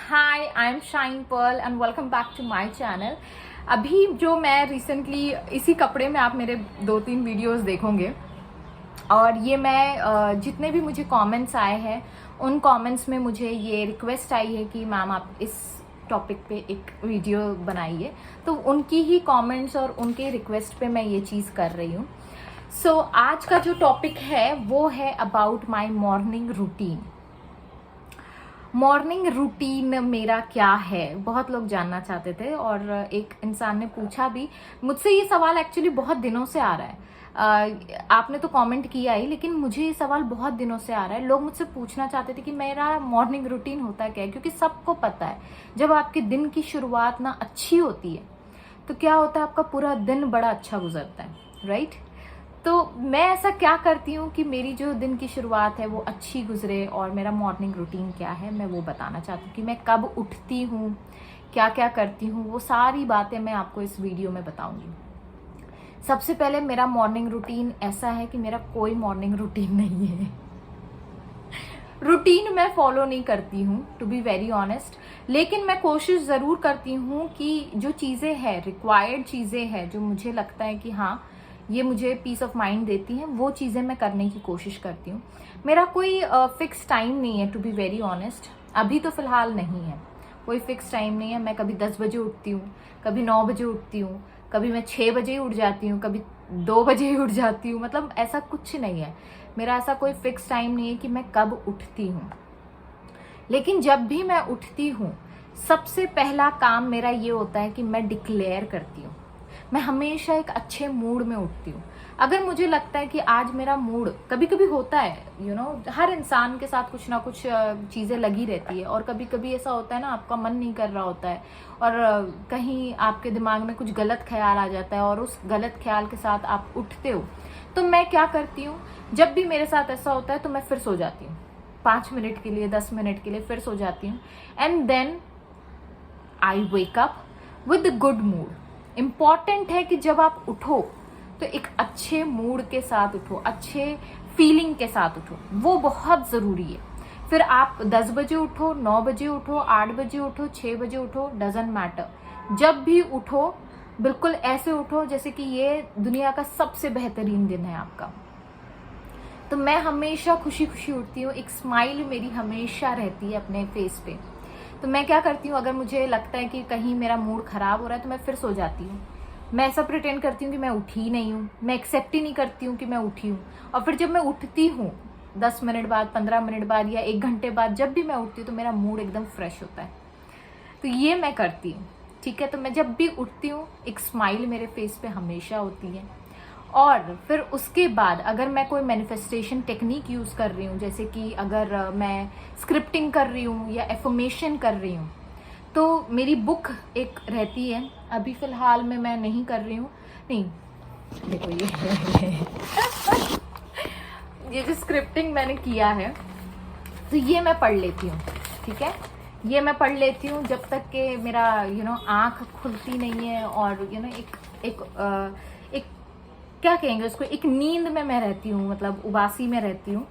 Hi, I am Shine Pearl and welcome back to my channel. अभी जो मैं recently इसी कपड़े में आप मेरे 2-3 वीडियोस देखोगे और ये मैं जितने भी मुझे कमेंट्स आए हैं उन कमेंट्स में मुझे ये रिक्वेस्ट आई है कि मैम आप इस टॉपिक पे एक वीडियो बनाइए, तो उनकी ही कमेंट्स और उनके रिक्वेस्ट पे मैं ये चीज़ कर रही हूँ। सो आज का जो टॉपिक है वो है about my morning routine. Morning routine मेरा क्या है, बहुत लोग जानना चाहते थे और एक इंसान ने पूछा भी मुझसे। ये सवाल एक्चुअली बहुत दिनों से आ रहा है। आपने तो कमेंट किया ही, लेकिन मुझे ये सवाल बहुत दिनों से आ रहा है। लोग मुझसे पूछना चाहते थे कि मेरा मॉर्निंग रूटीन होता क्या है, क्योंकि सबको पता है जब आपके दिन की शुरुआत ना अच्छी होती है तो क्या होता है, आपका पूरा दिन बड़ा अच्छा गुजरता है, राइट। तो मैं ऐसा क्या करती हूँ कि मेरी जो दिन की शुरुआत है वो अच्छी गुजरे, और मेरा मॉर्निंग रूटीन क्या है मैं वो बताना चाहती हूँ कि मैं कब उठती हूँ, क्या क्या करती हूँ, वो सारी बातें मैं आपको इस वीडियो में बताऊंगी। सबसे पहले मेरा मॉर्निंग रूटीन ऐसा है कि मेरा कोई मॉर्निंग रूटीन नहीं है। रूटीन मैं फॉलो नहीं करती हूँ, टू बी वेरी ऑनेस्ट, लेकिन मैं कोशिश ज़रूर करती हूँ कि जो चीज़ें हैं, रिक्वायर्ड चीज़ें हैं, जो मुझे लगता है कि हाँ ये मुझे पीस ऑफ माइंड देती हैं, वो चीज़ें मैं करने की कोशिश करती हूँ। मेरा कोई फिक्स टाइम नहीं है, टू बी वेरी ऑनेस्ट। अभी तो फ़िलहाल नहीं है, कोई फिक्स टाइम नहीं है। मैं कभी 10 बजे उठती हूँ, कभी 9 बजे उठती हूँ, कभी मैं 6 बजे ही उठ जाती हूँ, कभी 2 बजे ही उठ जाती हूँ। मतलब ऐसा कुछ नहीं है, मेरा ऐसा कोई फिक्स टाइम नहीं है कि मैं कब उठती हूँ। लेकिन जब भी मैं उठती हूँ सबसे पहला काम मेरा ये होता है कि मैं डिक्लेयर करती हूँ। मैं हमेशा एक अच्छे मूड में उठती हूँ। अगर मुझे लगता है कि आज मेरा मूड, कभी कभी होता है हर इंसान के साथ कुछ ना कुछ चीज़ें लगी रहती है, और कभी कभी ऐसा होता है ना, आपका मन नहीं कर रहा होता है और कहीं आपके दिमाग में कुछ गलत ख्याल आ जाता है और उस गलत ख्याल के साथ आप उठते हो। तो मैं क्या करती हूँ, जब भी मेरे साथ ऐसा होता है तो मैं फिर सो जाती हूँ, 5 मिनट के लिए, 10 मिनट के लिए फिर सो जाती हूँ। And then I wake up with good mood. Important है कि जब आप उठो तो एक अच्छे मूड के साथ उठो, अच्छे फीलिंग के साथ उठो, वो बहुत ज़रूरी है। फिर आप 10 बजे उठो, 9 बजे उठो, 8 बजे उठो, 6 बजे उठो, डजेंट मैटर। जब भी उठो बिल्कुल ऐसे उठो जैसे कि ये दुनिया का सबसे बेहतरीन दिन है आपका। तो मैं हमेशा खुशी खुशी उठती हूँ, एक स्माइल मेरी हमेशा रहती है अपने फेस पे। तो मैं क्या करती हूँ, अगर मुझे लगता है कि कहीं मेरा मूड खराब हो रहा है तो मैं फिर सो जाती हूँ। मैं ऐसा प्रिटेंड करती हूँ कि मैं उठी ही नहीं हूँ, मैं एक्सेप्ट ही नहीं करती हूँ कि मैं उठी हूँ। और फिर जब मैं उठती हूँ 10 मिनट बाद, 15 मिनट बाद या 1 घंटे बाद, जब भी मैं उठती हूँ तो मेरा मूड एकदम फ्रेश होता है। तो ये मैं करती हूँ, ठीक है। तो मैं जब भी उठती हूँ एक स्माइल मेरे फेस पे हमेशा होती है। और फिर उसके बाद अगर मैं कोई मैनिफेस्टेशन टेक्निक यूज़ कर रही हूँ, जैसे कि अगर मैं स्क्रिप्टिंग कर रही हूँ या एफर्मेशन कर रही हूँ, तो मेरी बुक एक रहती है। अभी फ़िलहाल में मैं नहीं कर रही हूँ, नहीं देखो ये जो स्क्रिप्टिंग मैंने किया है तो ये मैं पढ़ लेती हूँ, ठीक है। ये मैं पढ़ लेती हूँ जब तक कि मेरा आँख खुलती नहीं है, और एक क्या कहेंगे उसको, एक नींद में मैं रहती हूँ, मतलब उबासी में रहती हूँ,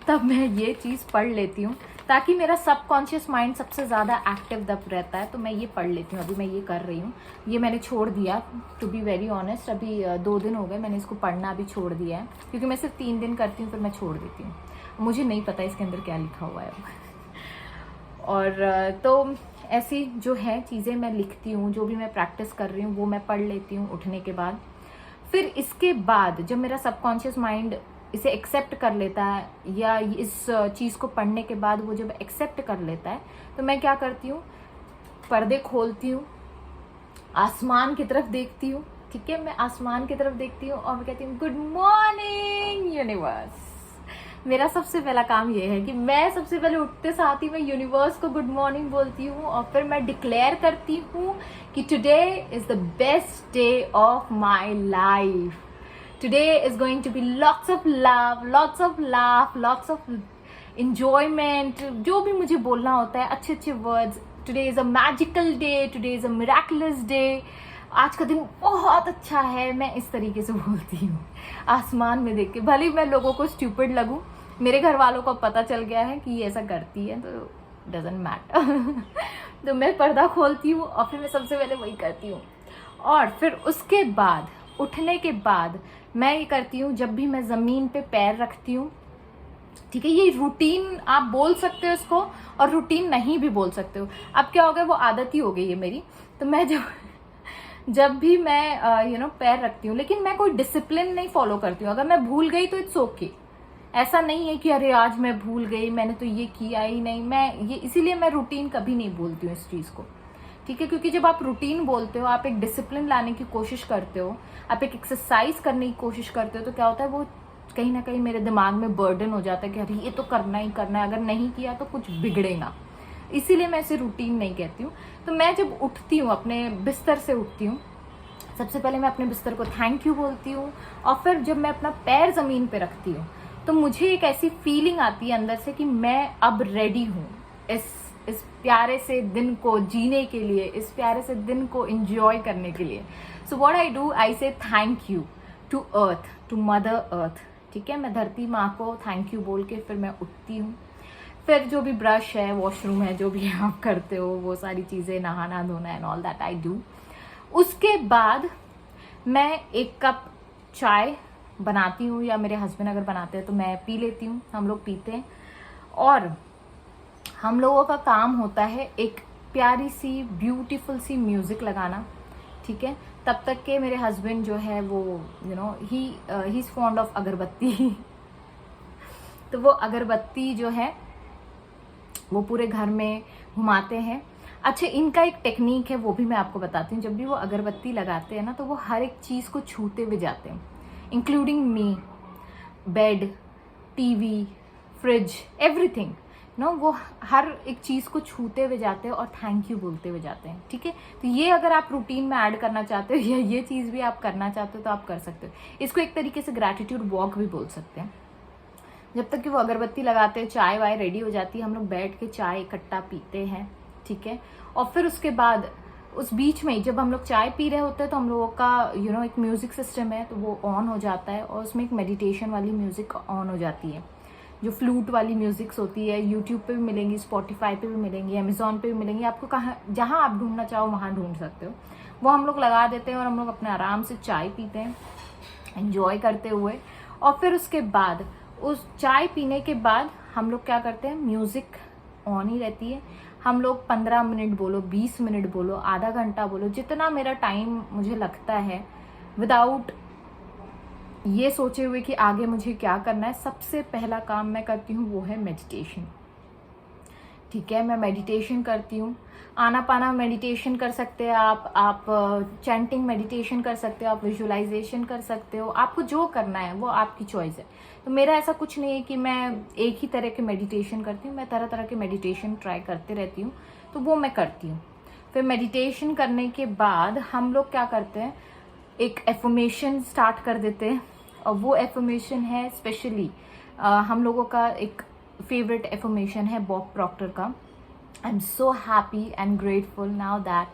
तब मैं ये चीज़ पढ़ लेती हूँ ताकि मेरा सबकॉन्शियस माइंड सबसे ज़्यादा एक्टिव तब रहता है। तो मैं ये पढ़ लेती हूँ। अभी मैं ये कर रही हूँ, ये मैंने छोड़ दिया, टू बी वेरी ऑनेस्ट। अभी 2 दिन हो गए मैंने इसको पढ़ना अभी छोड़ दिया है, क्योंकि मैं सिर्फ 3 दिन करती हूँ फिर मैं छोड़ देती हूँ। मुझे नहीं पता इसके अंदर क्या लिखा हुआ है और तो ऐसी जो है चीज़ें मैं लिखती हूँ, जो भी मैं प्रैक्टिस कर रही हूँ वो मैं पढ़ लेती हूँ उठने के बाद। फिर इसके बाद जब मेरा सबकॉन्शियस माइंड इसे एक्सेप्ट कर लेता है, या इस चीज़ को पढ़ने के बाद वो जब एक्सेप्ट कर लेता है, तो मैं क्या करती हूँ, पर्दे खोलती हूँ, आसमान की तरफ देखती हूँ, ठीक है। मैं आसमान की तरफ देखती हूँ और मैं कहती हूँ गुड मॉर्निंग यूनिवर्स। मेरा सबसे पहला काम ये है कि मैं सबसे पहले उठते साथ ही मैं यूनिवर्स को गुड मॉर्निंग बोलती हूँ, और फिर मैं डिक्लेयर करती हूँ कि today is the best day of my life. Today is going to be lots of love, lots of laugh, lots of enjoyment, जो भी मुझे बोलना होता है, अच्छे अच्छे words. Today is a magical day, today is a miraculous day, आज का दिन बहुत अच्छा है। मैं इस तरीके से बोलती हूँ आसमान में देख के। भले ही मैं लोगों को स्टूपिड लगूं, मेरे घर वालों को पता चल गया है कि ये ऐसा करती है, तो डजेंट मैटर तो मैं पर्दा खोलती हूँ और फिर मैं सबसे पहले वही करती हूँ। और फिर उसके बाद उठने के बाद मैं ये करती हूँ, जब भी मैं ज़मीन पे पैर रखती हूँ, ठीक है, ये रूटीन आप बोल सकते हो इसको और रूटीन नहीं भी बोल सकते हो। अब क्या हो गया, वो आदत ही हो गई है मेरी। तो मैं जब भी मैं पैर रखती हूँ, लेकिन मैं कोई डिसिप्लिन नहीं फॉलो करती हूँ। अगर मैं भूल गई तो इट्स ओके, ऐसा नहीं है कि अरे आज मैं भूल गई, मैंने तो ये किया ही नहीं। मैं ये इसीलिए मैं रूटीन कभी नहीं बोलती हूँ इस चीज़ को, ठीक है, क्योंकि जब आप रूटीन बोलते हो, आप एक डिसिप्लिन लाने की कोशिश करते हो, आप एक एक्सरसाइज करने की कोशिश करते हो, तो क्या होता है, वो कहीं ना कहीं मेरे दिमाग में बर्डन हो जाता है कि अरे ये तो करना ही करना है, अगर नहीं किया तो कुछ बिगड़ेगा। इसीलिए मैं इसे रूटीन नहीं कहती हूँ। तो मैं जब उठती हूँ, अपने बिस्तर से उठती हूँ, सबसे पहले मैं अपने बिस्तर को थैंक यू बोलती हूँ। और फिर जब मैं अपना पैर ज़मीन पे रखती हूँ तो मुझे एक ऐसी फीलिंग आती है अंदर से कि मैं अब रेडी हूँ इस प्यारे से दिन को जीने के लिए, इस प्यारे से दिन को एंजॉय करने के लिए। So what I do, I say thank you to earth, to mother earth, ठीक है। मैं धरती माँ को थैंक यू बोल के फिर मैं उठती हूँ। फिर जो भी ब्रश है, वॉशरूम है, जो भी आप करते हो, वो सारी चीज़ें, नहाना धोना and all that I do. उसके बाद मैं एक कप चाय बनाती हूँ, या मेरे हस्बैंड अगर बनाते हैं तो मैं पी लेती हूँ, हम लोग पीते हैं। और हम लोगों का काम होता है एक प्यारी सी ब्यूटीफुल सी म्यूज़िक लगाना, ठीक है। तब तक के मेरे हस्बैंड जो है वो ही इज़ फॉन्ड ऑफ अगरबत्ती तो वो अगरबत्ती जो है वो पूरे घर में घुमाते हैं। अच्छा, इनका एक टेक्निक है, वो भी मैं आपको बताती हूँ। जब भी वो अगरबत्ती लगाते हैं ना, तो वो हर एक चीज़ को छूते हुए जाते हैं, including me, bed, TV, fridge, everything वो हर एक चीज़ को छूते हुए जाते हैं और थैंक यू बोलते हुए जाते हैं, ठीक है। तो ये अगर आप रूटीन में ऐड करना चाहते हो, या ये चीज़ भी आप करना चाहते हो, तो आप कर सकते हो। इसको एक तरीके से ग्रैटिट्यूड वॉक भी बोल सकते हैं। जब तक कि वो अगरबत्ती लगाते हैं, चाय वाय रेडी हो जाती है, हम लोग बैठ के चाय इकट्ठा पीते हैं, ठीक है। और फिर उसके बाद उस बीच में जब हम लोग चाय पी रहे होते हैं, तो हम लोगों का एक म्यूज़िक सिस्टम है, तो वो ऑन हो जाता है, और उसमें एक मेडिटेशन वाली म्यूज़िक ऑन हो जाती है, जो फ्लूट वाली म्यूज़िक्स होती है। यूट्यूब पे भी मिलेंगी, स्पॉटिफाई पे भी मिलेंगी, अमेजोन पे भी मिलेंगी, आपको कहाँ जहाँ आप ढूंढना चाहो वहाँ ढूंढ सकते हो। वो हम लोग लगा देते हैं और हम लोग अपने आराम से चाय पीते हैं, एंजॉय करते हुए। और फिर उसके बाद उस चाय पीने के बाद हम लोग क्या करते हैं, म्यूज़िक ऑन ही रहती है। हम लोग 15 मिनट बोलो, 20 मिनट बोलो, आधा घंटा बोलो, जितना मेरा टाइम मुझे लगता है, विदाउट ये सोचे हुए कि आगे मुझे क्या करना है, सबसे पहला काम मैं करती हूँ वो है मेडिटेशन, ठीक है। मैं मेडिटेशन करती हूँ। आना पाना मेडिटेशन कर सकते हैं आप चैंटिंग मेडिटेशन कर सकते हो, आप विजुअलाइजेशन कर सकते हो, आपको जो करना है वो आपकी चॉइस है। तो मेरा ऐसा कुछ नहीं है कि मैं एक ही तरह के मेडिटेशन करती हूँ, मैं तरह तरह के मेडिटेशन ट्राई करते रहती हूँ, तो वो मैं करती हूँ। फिर मेडिटेशन करने के बाद हम लोग क्या करते हैं, एक एफर्मेशन स्टार्ट कर देते हैं। और वो एफर्मेशन है स्पेशली हम लोगों का एक फेवरेट एफर्मेशन है बॉब प्रॉक्टर का, I am so happy and grateful now that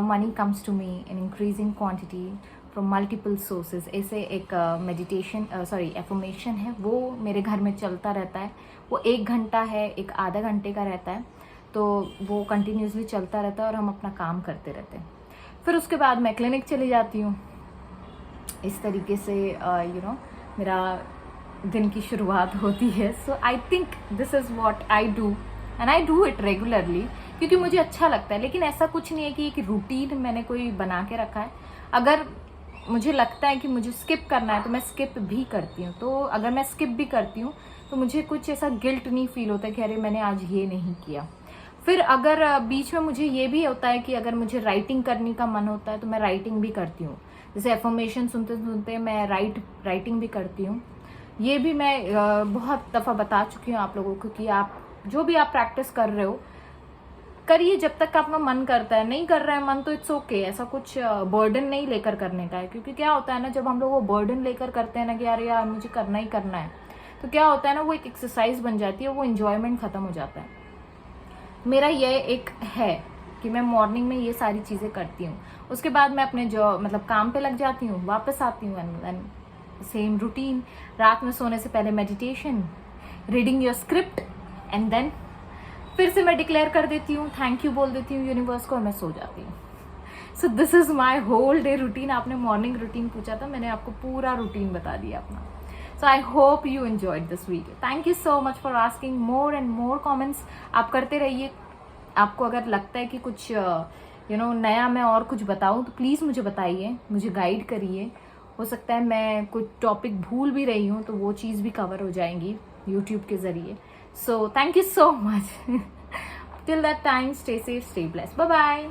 money comes to me in increasing quantity from multiple sources. ऐसे एक मेडिटेशन एफर्मेशन है, वो मेरे घर में चलता रहता है। वो 1 घंटा है, एक आधा घंटे का रहता है, तो वो कंटिन्यूसली चलता रहता है और हम अपना काम करते रहते हैं। फिर उसके बाद मैं क्लिनिक चली जाती हूँ। इस तरीके से मेरा दिन की शुरुआत होती है। So I think this is what I do and I do it regularly, क्योंकि मुझे अच्छा लगता है। लेकिन ऐसा कुछ नहीं है कि एक रूटीन मैंने कोई बना के रखा है। अगर मुझे लगता है कि मुझे स्किप करना है तो मैं स्किप भी करती हूँ। तो अगर मैं स्किप भी करती हूँ तो मुझे कुछ ऐसा गिल्ट नहीं फील होता कि अरे मैंने आज ये नहीं किया। फिर अगर बीच में मुझे ये भी होता है कि अगर मुझे राइटिंग करने का मन होता है तो मैं राइटिंग भी करती हूँ। जैसे एफर्मेशन सुनते सुनते मैं राइटिंग भी करती हूँ। ये भी मैं बहुत दफ़ा बता चुकी हूँ आप लोगों को कि आप जो भी आप प्रैक्टिस कर रहे हो करिए जब तक आपका मन करता है। नहीं कर रहा है मन तो इट्स ओके, ऐसा कुछ बर्डन नहीं लेकर करने का है। क्योंकि क्या होता है ना, जब हम लोग वो बर्डन लेकर करते हैं ना कि यार मुझे करना ही करना है, तो क्या होता है ना, वो एक एक्सरसाइज बन जाती है, वो इंजॉयमेंट खत्म हो जाता है। मेरा ये एक है कि मैं मॉर्निंग में ये सारी चीज़ें करती हूँ। उसके बाद मैं अपने जो काम पे लग जाती हूँ, वापस आती हूँ एंड सेम रूटीन। रात में सोने से पहले meditation, reading your script, and then फिर से मैं डिक्लेयर कर देती हूँ, थैंक यू बोल देती हूँ यूनिवर्स को और मैं सो जाती हूँ। So this is my whole day routine. आपने मॉर्निंग रूटीन पूछा था, मैंने आपको पूरा रूटीन बता दिया अपना। So I hope you enjoyed this video. Thank you so much for asking more and more comments. आप करते रहिए। आपको अगर लगता है कि कुछ नया मैं और कुछ बताऊं तो प्लीज़ मुझे बताइए, मुझे गाइड करिए। हो सकता है मैं कुछ टॉपिक भूल भी रही हूँ तो वो चीज़ भी कवर हो जाएंगी यूट्यूब के ज़रिए। So thank you so much. Till that time, stay safe, stay blessed, bye bye.